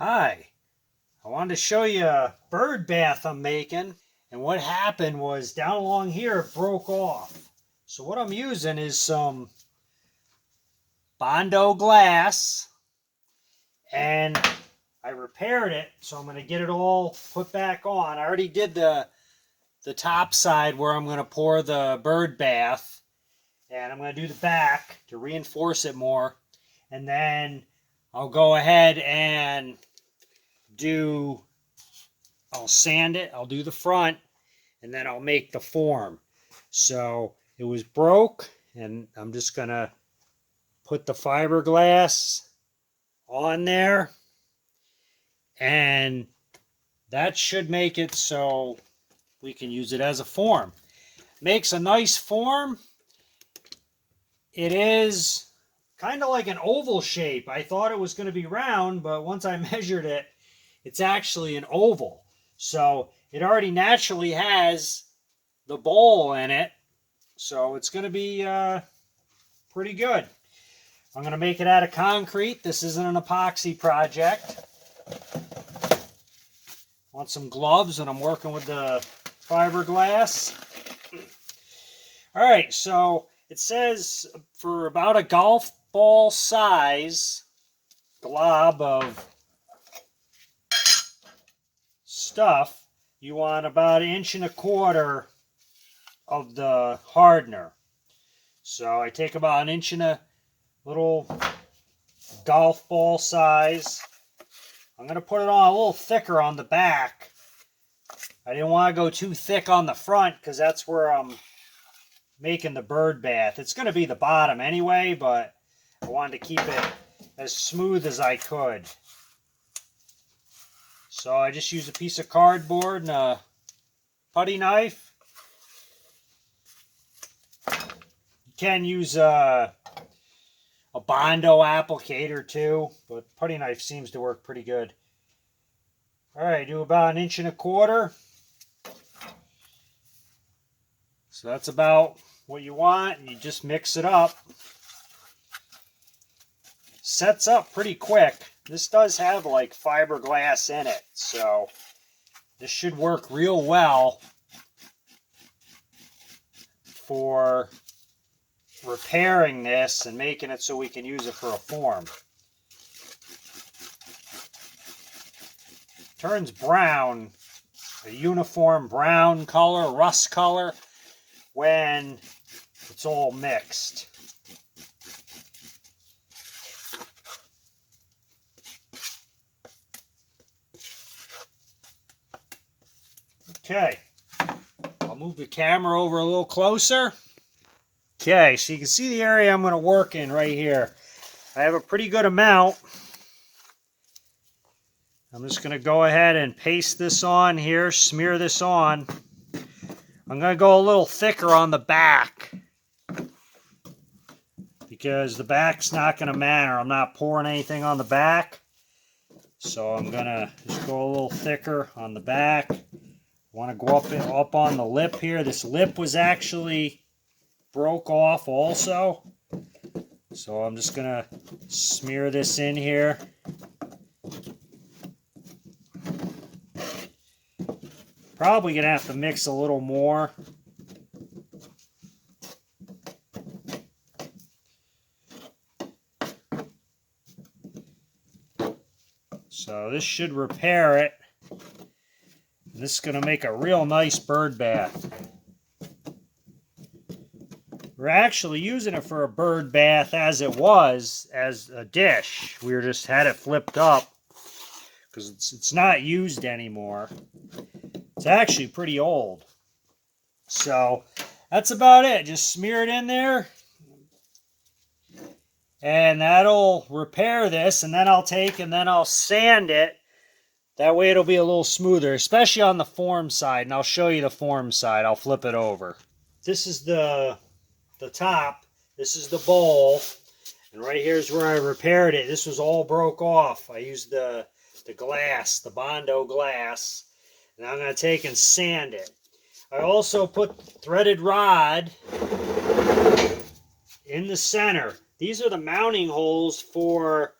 Hi, I wanted to show you a bird bath I'm making, and what happened was down along here it broke off. So what I'm using is some Bondo glass, and I repaired it, so I'm going to get it all put back on. I already did the top side where I'm going to pour the bird bath, and I'm going to do the back to reinforce it more, and then I'll go ahead and I'll sand it, I'll do the front, and then I'll make the form. So it was broke, and I'm just gonna put the fiberglass on there, and that should make it so we can use it as a form. Makes a nice form. It is kind of like an oval shape. I thought it was going to be round, but once I measured it, it's actually an oval. So it already naturally has the bowl in it, so it's going to be pretty good. I'm going to make it out of concrete. This isn't an epoxy project. Want some gloves, and I'm working with the fiberglass. All right, so it says for about a golf ball size glob of stuff, you want about 1.25 inches of the hardener. So I take about 1 inch and a little golf ball size. I'm going to put it on a little thicker on the back. I didn't want to go too thick on the front because that's where I'm making the bird bath. It's going to be the bottom anyway, but I wanted to keep it as smooth as I could. So I just use a piece of cardboard and a putty knife. You can use a Bondo applicator too, but putty knife seems to work pretty good. All right, do about 1.25 inches. So that's about what you want, and you just mix it up. Sets up pretty quick. This does have like fiberglass in it, so this should work real well for repairing this and making it so we can use it for a form. Turns brown, a uniform brown color, rust color, when it's all mixed. Okay, I'll move the camera over a little closer. Okay, so you can see the area I'm going to work in right here. I have a pretty good amount. I'm just going to go ahead and paste this on here, smear this on. I'm going to go a little thicker on the back because the back's not going to matter. I'm not pouring anything on the back. So I'm going to just go a little thicker on the back. I want to go up on the lip here. This lip was actually broke off also. So I'm just going to smear this in here. Probably going to have to mix a little more. So this should repair it. This is going to make a real nice bird bath. We're actually using it for a bird bath as it was, as a dish. We just had it flipped up because it's not used anymore. It's actually pretty old. So that's about it. Just smear it in there. And that'll repair this. And then I'll sand it. That way it'll be a little smoother, especially on the form side. And I'll show you the form side. I'll flip it over. This is the top. This is the bowl. And right here is where I repaired it. This was all broke off. I used the glass, the Bondo glass. And I'm going to take and sand it. I also put threaded rod in the center. These are the mounting holes for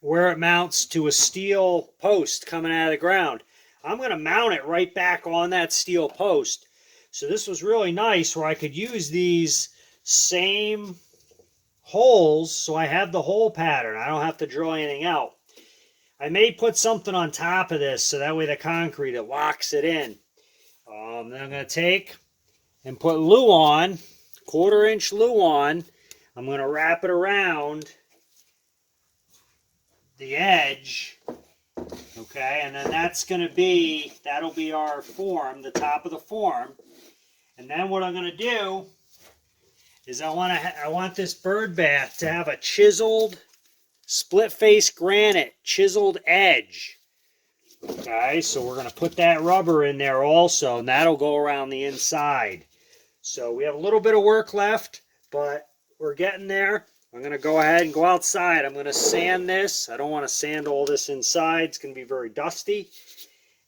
where it mounts to a steel post coming out of the ground. I'm going to mount it right back on that steel post. So this was really nice where I could use these same holes, so I have the hole pattern. I don't have to drill anything out. I may put something on top of this so that way the concrete, it locks it in. Then I'm going to take and put Luan, 1/4 inch Luan. I'm going to wrap it around the edge. Okay, and then that'll be our form, the top of the form. And then what I'm going to do is I want this bird bath to have a chiseled, split face granite, chiseled edge. Okay, so we're going to put that rubber in there also, and that'll go around the inside. So we have a little bit of work left, but we're getting there. I'm going to go ahead and go outside. I'm going to sand this. I don't want to sand all this inside. It's going to be very dusty.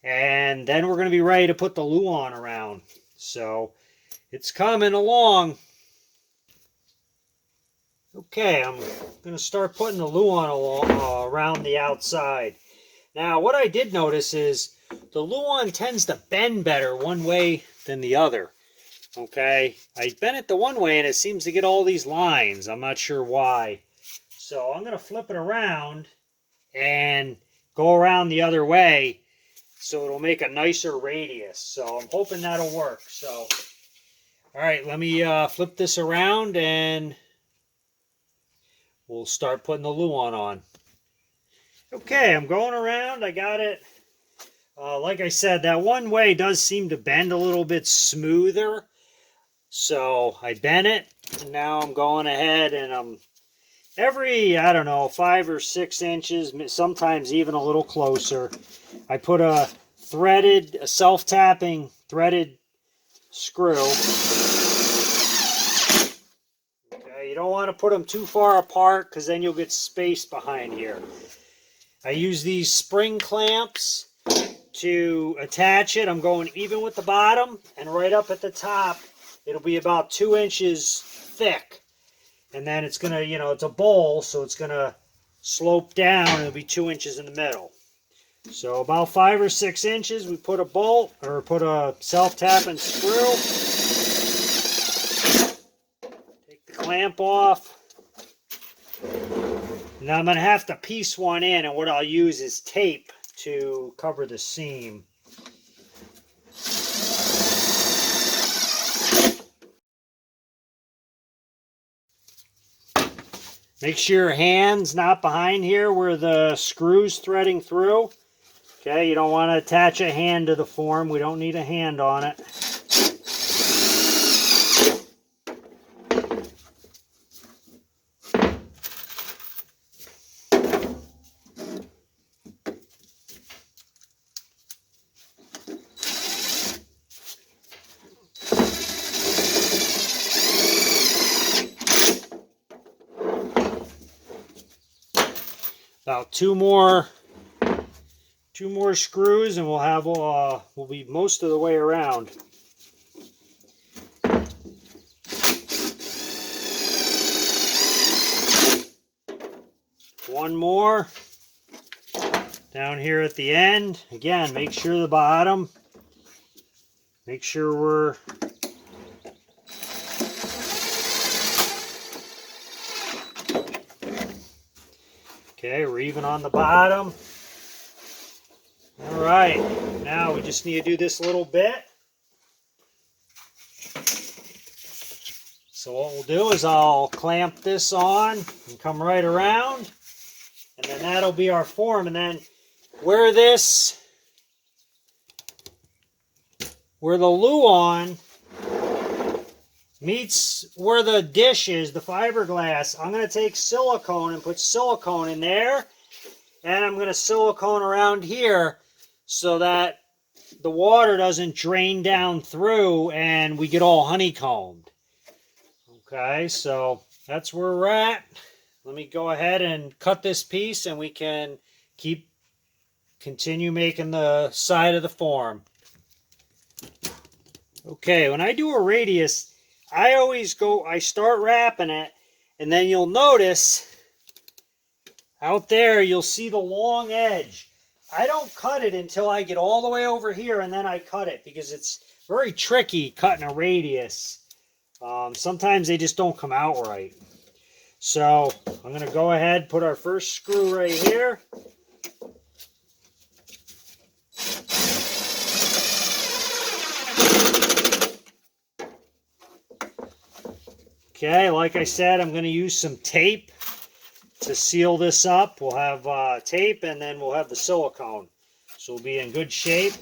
And then we're going to be ready to put the Luan around. So it's coming along. Okay, I'm going to start putting the Luan around the outside. Now, what I did notice is the Luan tends to bend better one way than the other. Okay, I bent it the one way and it seems to get all these lines. I'm not sure why. So I'm going to flip it around and go around the other way so it'll make a nicer radius. So I'm hoping that'll work. So, all right, let me flip this around and we'll start putting the Luan on. Okay, I'm going around. I got it. Like I said, that one way does seem to bend a little bit smoother. So I bent it, and now I'm going ahead and I'm every, I don't know, 5 or 6 inches, sometimes even a little closer. I put a self-tapping threaded screw. Okay, you don't want to put them too far apart because then you'll get space behind here. I use these spring clamps to attach it. I'm going even with the bottom, and right up at the top it'll be about 2 inches thick. And then it's going to, it's a bowl, so it's going to slope down. It'll be 2 inches in the middle. So about 5 or 6 inches, we put a bolt, or put a self-tapping screw. Take the clamp off. Now I'm going to have to piece one in, and what I'll use is tape to cover the seam. Make sure your hand's not behind here where the screw's threading through. Okay, you don't want to attach a hand to the form. We don't need a hand on it. About two more screws and we'll be most of the way around. One more down here at the end. Again, make sure the bottom, make sure we're okay, we're even on the bottom. All right, now we just need to do this little bit. So what we'll do is I'll clamp this on and come right around, and then that'll be our form. And then where the Luan meets where the dish is, the fiberglass, I'm going to take silicone and put silicone in there, and I'm going to silicone around here so that the water doesn't drain down through and we get all honeycombed. Okay, so that's where we're at. Let me go ahead and cut this piece and we can continue making the side of the form. Okay, when I do a radius, I start wrapping it, and then you'll notice Out there, you'll see the long edge. I don't cut it until I get all the way over here, and then I cut it because it's very tricky cutting a radius. Sometimes they just don't come out right. So I'm going to go ahead, put our first screw right here. Okay, like I said, I'm going to use some tape to seal this up. We'll have tape, and then we'll have the silicone. So we'll be in good shape.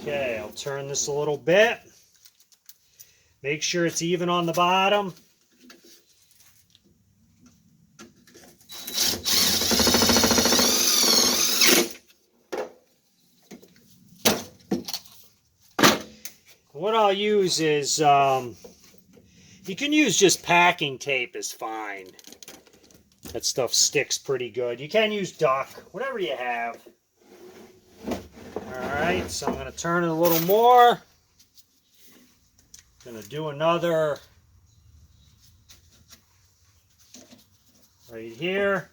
Okay, I'll turn this a little bit. Make sure it's even on the bottom. What I'll use is, you can use just packing tape is fine. That stuff sticks pretty good. You can use duck, whatever you have. Alright, so I'm going to turn it a little more. Going to do another right here.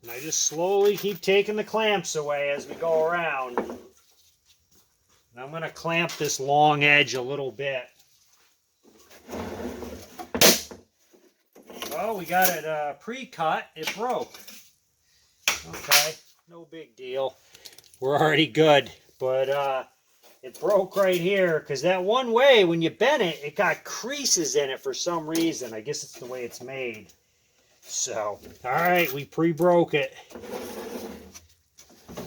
And I just slowly keep taking the clamps away as we go around. And I'm going to clamp this long edge a little bit. Well, we got it pre-cut. It broke. Okay, no big deal. We're already good. But it broke right here because that one way, when you bent it, it got creases in it for some reason. I guess it's the way it's made. So, alright, we pre-broke it.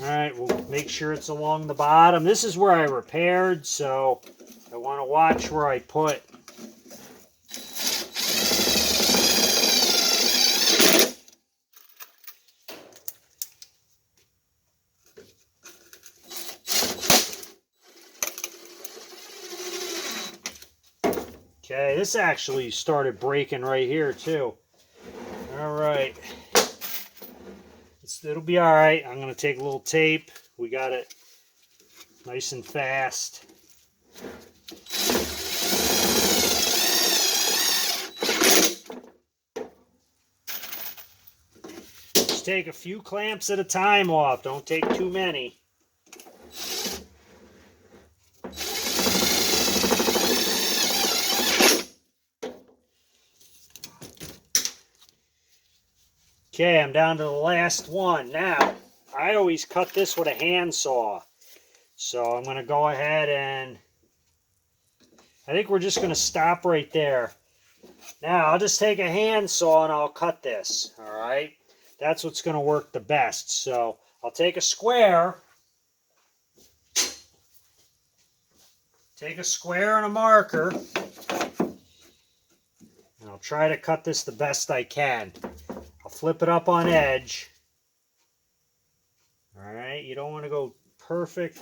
Alright, we'll make sure it's along the bottom. This is where I repaired, so I want to watch where I put. Okay, this actually started breaking right here too. Alright. It'll be alright. I'm going to take a little tape. We got it nice and fast. Just take a few clamps at a time off. Don't take too many. Okay, I'm down to the last one. Now, I always cut this with a handsaw. So I'm going to go ahead and I think we're just going to stop right there. Now, I'll just take a handsaw and I'll cut this. Alright? That's what's going to work the best. So I'll take a square. Take a square and a marker. And I'll try to cut this the best I can. I'll flip it up on edge. Alright, you don't want to go perfect.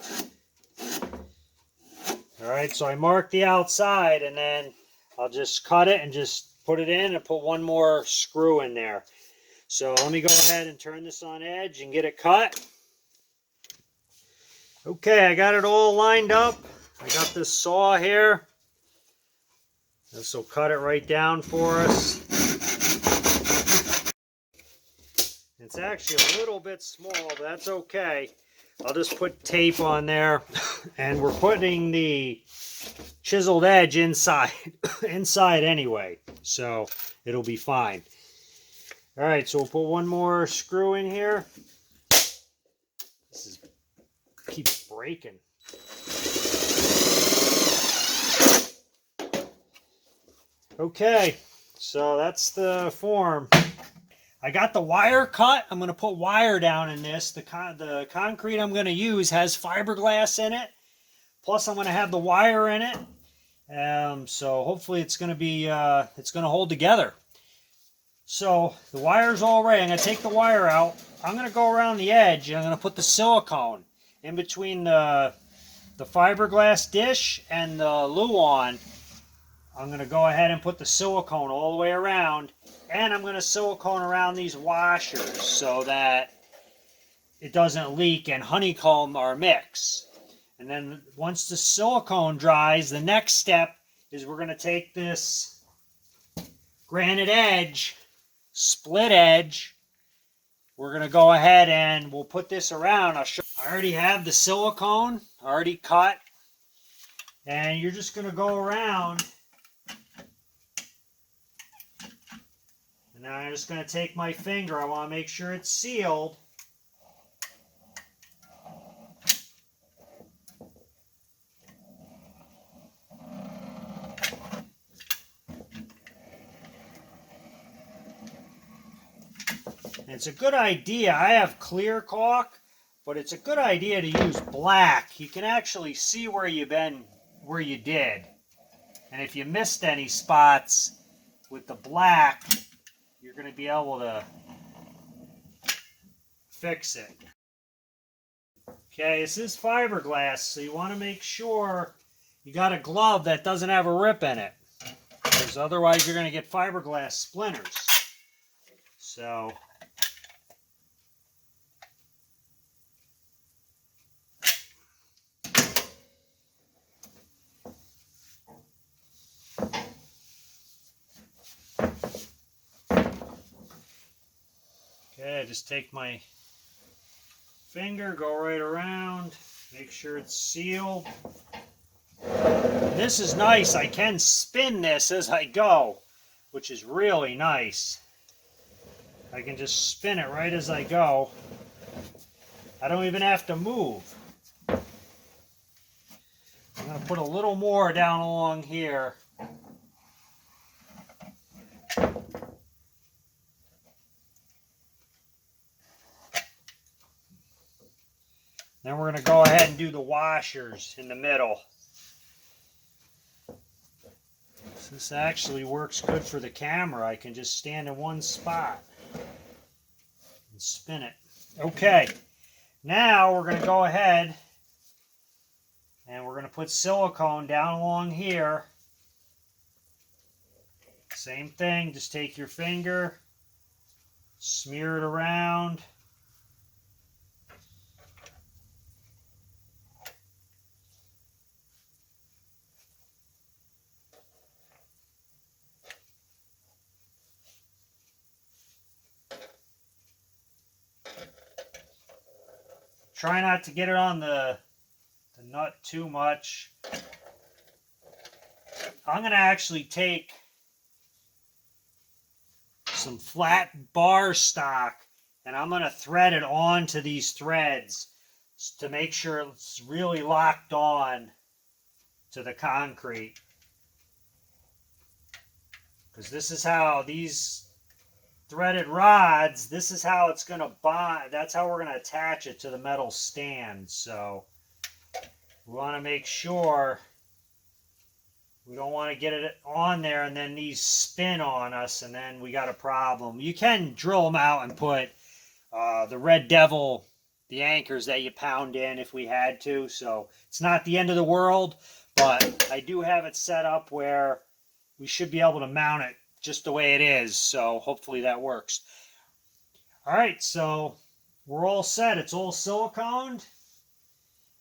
Alright, so I mark the outside and then I'll just cut it and just put it in and put one more screw in there. So let me go ahead and turn this on edge and get it cut. Okay, I got it all lined up. I got this saw here. This will cut it right down for us. It's actually a little bit small, but that's okay. I'll just put tape on there, and we're putting the chiseled edge inside anyway, so it'll be fine. All right, so we'll put one more screw in here. This keeps breaking. Okay, so that's the form. I got the wire cut. I'm going to put wire down in this. The concrete I'm going to use has fiberglass in it. Plus, I'm going to have the wire in it. So hopefully it's going to be it's going to hold together. So the wire's all ready. I'm going to take the wire out. I'm going to go around the edge and I'm going to put the silicone in between the fiberglass dish and the luan. I'm going to go ahead and put the silicone all the way around. And I'm going to silicone around these washers so that it doesn't leak and honeycomb our mix. And then once the silicone dries, the next step is we're going to take this granite edge, split edge. We're going to go ahead and we'll put this around. I already have the silicone already cut. And you're just going to go around. And now I'm just going to take my finger. I want to make sure it's sealed. And it's a good idea. I have clear caulk, but it's a good idea to use black. You can actually see where you did. And if you missed any spots with the black, you're going to be able to fix it. Okay, this is fiberglass, so you want to make sure you got a glove that doesn't have a rip in it, because otherwise you're going to get fiberglass splinters. So okay, I just take my finger, go right around, make sure it's sealed. This is nice. I can spin this as I go, which is really nice. I can just spin it right as I go. I don't even have to move. I'm going to put a little more down along here. Then we're going to go ahead and do the washers in the middle. So this actually works good for the camera. I can just stand in one spot and spin it. Okay, now we're going to go ahead and we're going to put silicone down along here. Same thing, just take your finger, smear it around. Try not to get it on the nut too much. I'm going to actually take some flat bar stock and I'm going to thread it onto these threads to make sure it's really locked on to the concrete. Because this is how these threaded rods, this is how it's going to bond. That's how we're going to attach it to the metal stand. So we want to make sure we don't want to get it on there and then these spin on us and then we got a problem. You can drill them out and put the Red Devil, the anchors that you pound in if we had to. So it's not the end of the world, but I do have it set up where we should be able to mount it just the way it is, so hopefully that works. All right, so we're all set. It's all siliconed.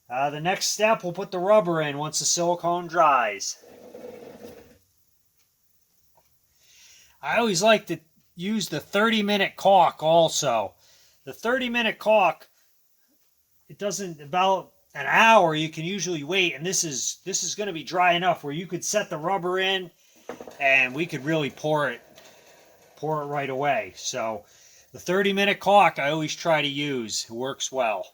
The next step, we'll put the rubber in once the silicone dries. I always like to use the 30-minute caulk also. The 30-minute caulk, it doesn't, about an hour you can usually wait, and this is going to be dry enough where you could set the rubber in and we could really pour it right away. So the 30-minute caulk I always try to use. It works well.